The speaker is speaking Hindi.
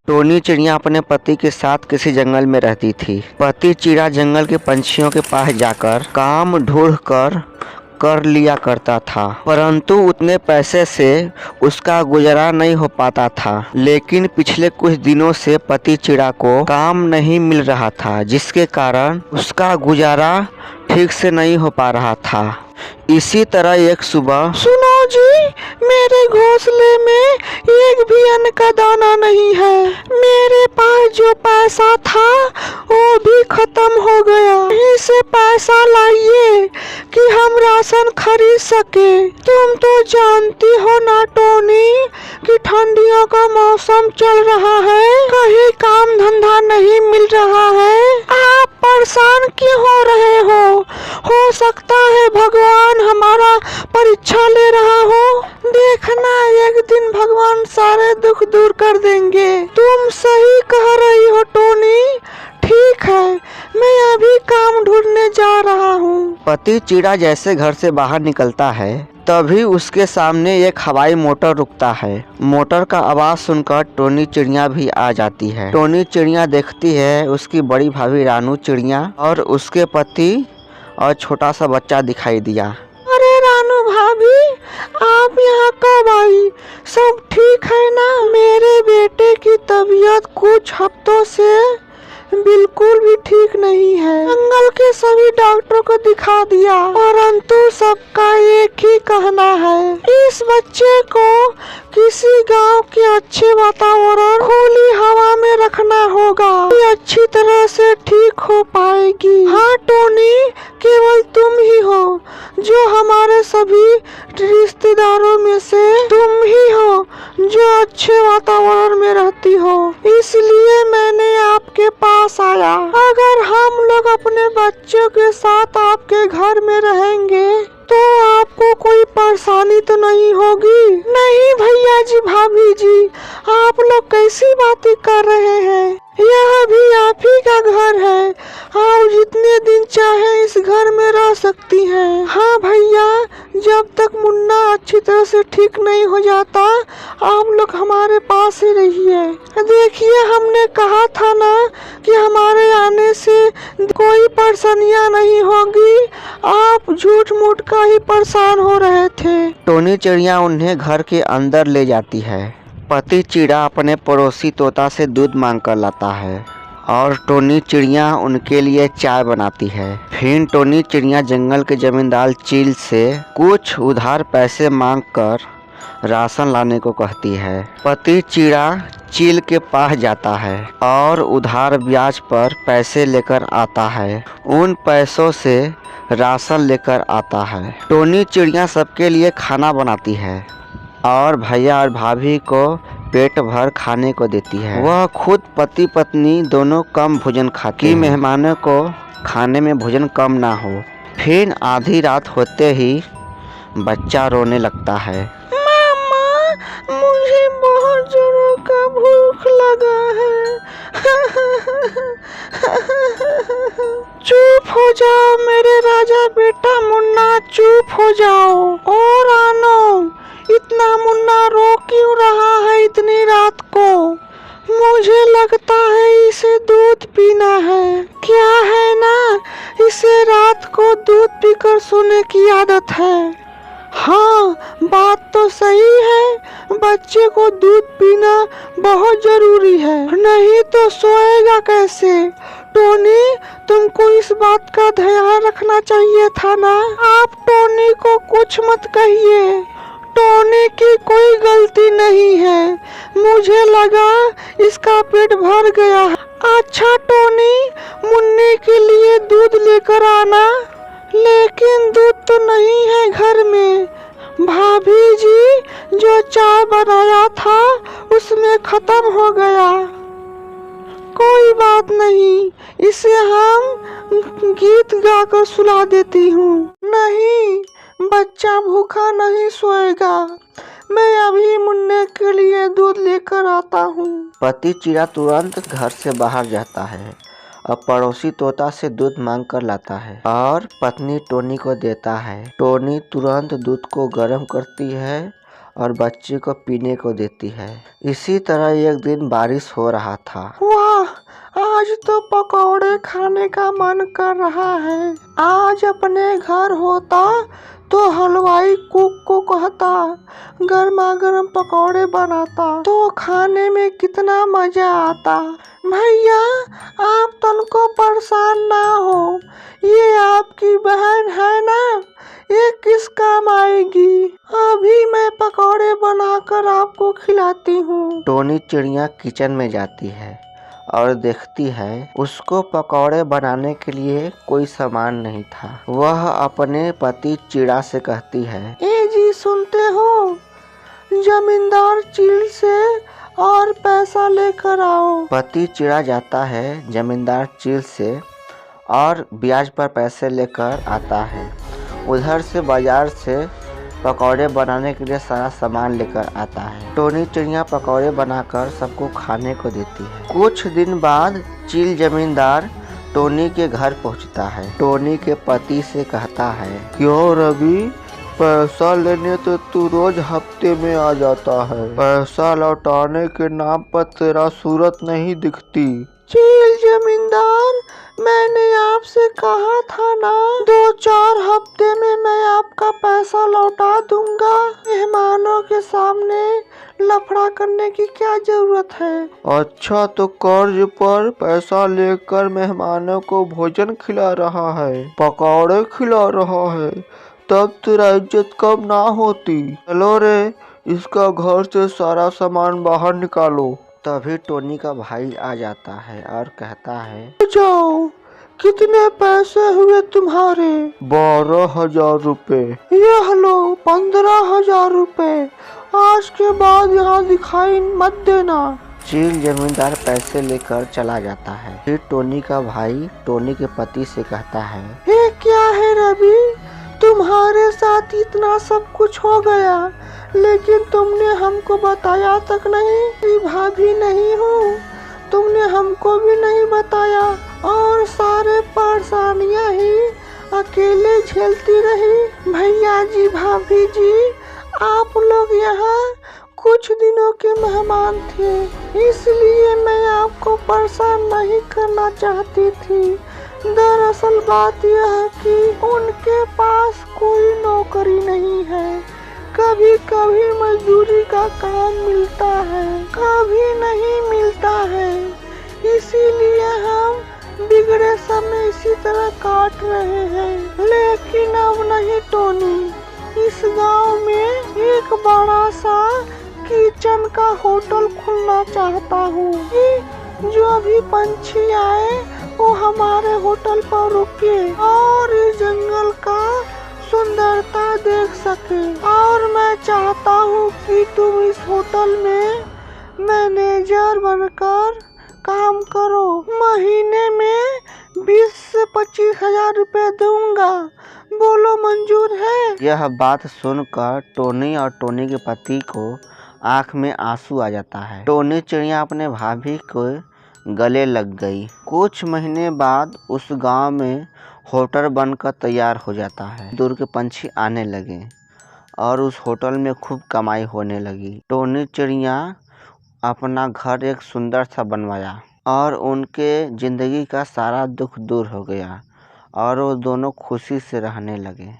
टोनी चिड़िया अपने पति के साथ किसी जंगल में रहती थी। पति चिड़ा जंगल के पंछियों के पास जाकर काम ढूंढ कर लिया करता था, परंतु उतने पैसे से उसका गुजारा नहीं हो पाता था। लेकिन पिछले कुछ दिनों से पति चिड़ा को काम नहीं मिल रहा था, जिसके कारण उसका गुजारा ठीक से नहीं हो पा रहा था। इसी तरह एक सुबह, सुनो जी, मेरे घोंसले में एक भी अन्न का दाना नहीं है। मेरे पास जो पैसा था वो भी खत्म हो गया। यहीं से पैसा लाइए कि हम राशन खरीद सके। तुम तो जानती हो ना टोनी कि ठंडियों का मौसम चल रहा है, कहीं काम धंधा नहीं मिल रहा है। आप परेशान क्यों हो रहे हो सकता है भगवान हमारा परीक्षा ले रहा हो। देखना एक दिन भगवान सारे दुख दूर कर देंगे। तुम सही कह रही हो टोनी। ठीक है, मैं अभी काम ढूंढने जा रहा हूँ। पति चिड़ा जैसे घर से बाहर निकलता है तभी उसके सामने एक हवाई मोटर रुकता है। मोटर का आवाज सुनकर टोनी चिड़िया भी आ जाती है। टोनी चिड़िया देखती है उसकी बड़ी भाभी रानू चिड़िया और उसके पति और छोटा सा बच्चा दिखाई दिया। अरे रानू भाभी, आप यहाँ कब आई? सब ठीक है ना? मेरे बेटे की तबीयत कुछ हफ्तों से बिल्कुल भी ठीक नहीं है। जंगल के सभी डॉक्टरों को दिखा दिया, परंतु सबका एक ही कहना है, इस बच्चे को किसी गांव के अच्छे वातावरण, खुली हवा में रखना होगा। ये अच्छी तरह से ठीक हो पाएगी। हाँ टोनी, केवल तुम ही हो जो हमारे सभी रिश्तेदारों में से तुम ही हो जो अच्छे वातावरण में रहती हो, इसलिए मैंने आपके पास आया। अगर हम लोग अपने बच्चों के साथ आपके घर में रहेंगे तो आपको कोई परेशानी तो नहीं होगी? नहीं भैया जी, भाभी जी, आप लोग कैसी बातें कर रहे हैं? यह भी आप ही का घर है। आप जितने दिन चाहे इस घर में रह सकती हैं। हाँ भैया, जब तक मुन्ना अच्छी तरह से ठीक नहीं हो जाता आप लोग हमारे पास ही रहिए। देखिए, हमने कहा था ना कि हमारे आने से कोई परेशानियां नहीं होगी। आप झूठ मूठ का ही परेशान हो रहे थे। टोनी चिड़िया उन्हें घर के अंदर ले जाती है। पति चिड़ा अपने पड़ोसी तोता से दूध मांग कर लाता है और टोनी चिड़िया उनके लिए चाय बनाती है। फिर टोनी चिड़िया जंगल के जमींदार चील से कुछ उधार पैसे मांगकर राशन लाने को कहती है। पति चिड़ा चील के पास जाता है और उधार ब्याज पर पैसे लेकर आता है। उन पैसों से राशन लेकर आता है। टोनी चिड़िया सबके लिए खाना बनाती है और भैया और भाभी को पेट भर खाने को देती है। वह खुद पति पत्नी दोनों कम भोजन खाती हैं, मेहमानों को खाने में भोजन कम ना हो। फिर आधी रात होते ही बच्चा रोने लगता है। मामा, मुझे बहुत जोरों का भूख लगा है। चुप हो जाओ मेरे राजा बेटा मुन्ना, चुप हो जाओ। और आनो, इतना मुन्ना रो क्यों रहा है इतनी रात को? मुझे लगता है इसे दूध पीना है। क्या है ना, इसे रात को दूध पीकर सोने की आदत है। हाँ, बात तो सही है, बच्चे को दूध पीना बहुत जरूरी है, नहीं तो सोएगा कैसे? टोनी, तुमको इस बात का ध्यान रखना चाहिए था ना। आप टोनी को कुछ मत कहिए, टोनी की कोई गलती नहीं है। मुझे लगा इसका पेट भर गया है। अच्छा टोनी, मुन्ने के लिए दूध लेकर आना। लेकिन दूध तो नहीं है घर में। भाभी जी, जो चाय बनाया था उसमें खत्म हो गया। कोई बात नहीं, इसे हम गीत गाकर सुला देती हूँ। नहीं, बच्चा भूखा नहीं सोएगा। मैं अभी मुन्ने के लिए दूध लेकर आता हूँ। पति चिड़ा तुरंत घर से बाहर जाता है और पड़ोसी तोता से दूध मांग कर लाता है और पत्नी टोनी को देता है। टोनी तुरंत दूध को गर्म करती है और बच्चे को पीने को देती है। इसी तरह एक दिन बारिश हो रहा था। वाह, आज तो पकौड़े खाने का मन कर रहा है। आज अपने घर होता तो हलवाई कुक को कहता गर्मा गर्म पकौड़े बनाता तो खाने में कितना मजा आता। भैया, आप तनको परेशान ना हो, ये आपकी बहन है ना, ये किस काम आएगी। अभी मैं पकौड़े बनाकर आपको खिलाती हूँ। टोनी चिड़िया किचन में जाती है और देखती है उसको पकौड़े बनाने के लिए कोई सामान नहीं था। वह अपने पति चिड़ा से कहती है, ए जी, सुनते हो, जमींदार चील से और पैसा लेकर आओ। पति चिड़ा जाता है जमींदार चील से और ब्याज पर पैसे लेकर आता है। उधर से बाजार से पकौड़े बनाने के लिए सारा सामान लेकर आता है। टोनी चिड़िया पकौड़े बनाकर सबको खाने को देती है। कुछ दिन बाद चील जमींदार टोनी के घर पहुंचता है। टोनी के पति से कहता है, क्यों रवि, पैसा लेने तो तू रोज हफ्ते में आ जाता है, पैसा लौटाने के नाम पर तेरा सूरत नहीं दिखती। चील जमींदार, मैंने आपसे कहा था ना, 2-4 हफ्ते में मैं आपका पैसा लौटा दूंगा। मेहमानों के सामने लफड़ा करने की क्या जरूरत है। अच्छा, तो कर्ज पर पैसा लेकर मेहमानों को भोजन खिला रहा है, पकौड़े खिला रहा है, तब तेरा इज्जत कम ना होती। चलो रे, इसका घर से सारा सामान बाहर निकालो। तभी टोनी का भाई आ जाता है और कहता है, जाओ, कितने पैसे हुए तुम्हारे। 12,000 रुपए। यह लो 15,000 रुपए, आज के बाद यहाँ दिखाई मत देना। चील जमींदार पैसे लेकर चला जाता है। फिर टोनी का भाई टोनी के पति से कहता है, ये क्या है रवि, तुम्हारे साथ इतना सब कुछ हो गया, लेकिन तुमने हमको बताया तक नहीं कि भाभी नहीं हूँ। तुमने हमको भी नहीं बताया और सारे परेशानियाँ ही अकेले झेलती रही। भैया जी, भाभी जी, आप लोग यहाँ कुछ दिनों के मेहमान थे, इसलिए मैं आपको परेशान नहीं करना चाहती थी। दरअसल बात यह है कि उनके पास कोई नौकरी नहीं है। कभी कभी मजदूरी का काम मिलता है, कभी नहीं मिलता है, इसीलिए हम बिगड़े समय इसी तरह काट रहे हैं। लेकिन अब नहीं टोनी, इस गांव में एक बड़ा सा किचन का होटल खुलना चाहता हूँ कि जो भी पंछी आए वो हमारे होटल पर रुके और इस जंगल का सुंदरता देख सके। और मैं चाहता हूँ कि तुम इस होटल में मैनेजर बनकर काम करो। महीने में 20 से 25 हजार रुपए दूंगा, बोलो मंजूर है। यह बात सुनकर टोनी और टोनी के पति को आंख में आंसू आ जाता है। टोनी चिड़िया अपने भाभी को गले लग गई। कुछ महीने बाद उस गांव में होटल बनकर तैयार हो जाता है। दूर के पंछी आने लगे और उस होटल में खूब कमाई होने लगी। टोनी चिड़िया अपना घर एक सुंदर सा बनवाया और उनके जिंदगी का सारा दुख दूर हो गया और वो दोनों खुशी से रहने लगे।